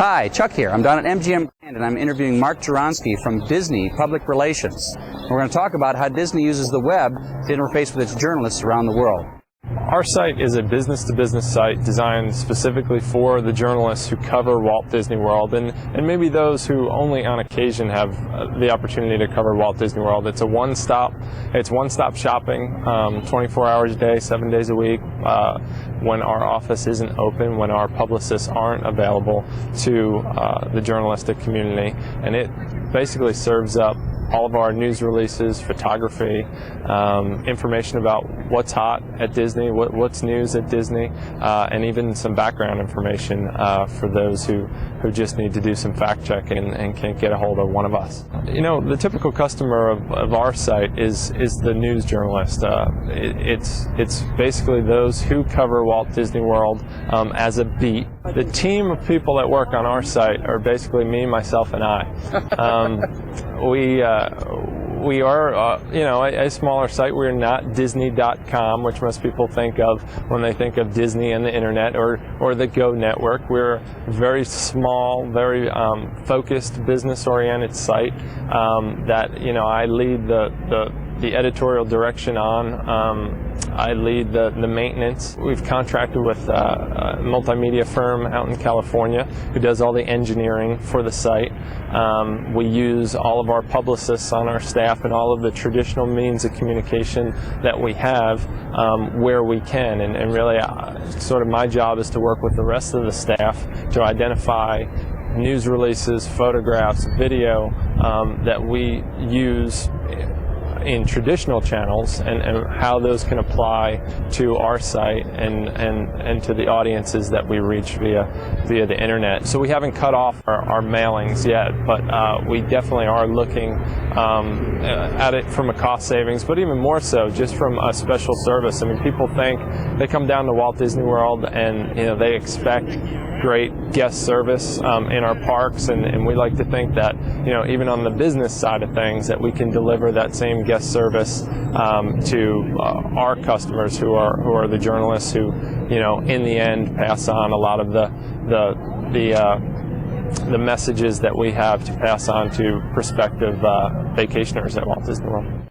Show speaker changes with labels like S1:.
S1: Hi, Chuck here. I'm down at MGM Grand and I'm interviewing Mark Juronsky from Disne Public Relations. We're going to talk about how Disne uses the web to interface with its journalists around the world.
S2: Our site is a business-to-business site designed specifically for the journalists who cover Walt Disney World and maybe those who only on occasion have the opportunity to cover Walt Disney World. It's one-stop shopping, 24 hours a day, 7 days a week, when our office isn't open, when our publicists aren't available to the journalistic community. And it basically serves up all of our news releases, photography, information about what's hot at Disney, what's news at Disney, and even some background information for those who just need to do some fact checking and can't get a hold of one of us. You know, the typical customer of our site is the news journalist. It's basically those who cover Walt Disney World as a beat. The team of people that work on our site are basically me, myself, and I. We are, a smaller site. We're not Disney.com, which most people think of when they think of Disney and the internet or the Go network. We're a very small, very focused, business-oriented site that I lead the editorial direction on. I lead the maintenance. We've contracted with a multimedia firm out in California who does all the engineering for the site. We use all of our publicists on our staff and all of the traditional means of communication that we have where we can. And really, sort of my job is to work with the rest of the staff to identify news releases, photographs, video that we use in traditional channels and how those can apply to our site and to the audiences that we reach via the internet. So we haven't cut off our mailings yet, but we definitely are looking at it from a cost savings, but even more so just from a special service. I mean, people think they come down to Walt Disney World and they expect great guest service in our parks, and we like to think that even on the business side of things that we can deliver that same guest service to our customers who are the journalists who in the end pass on a lot of the messages that we have to pass on to prospective vacationers at Walt Disney World.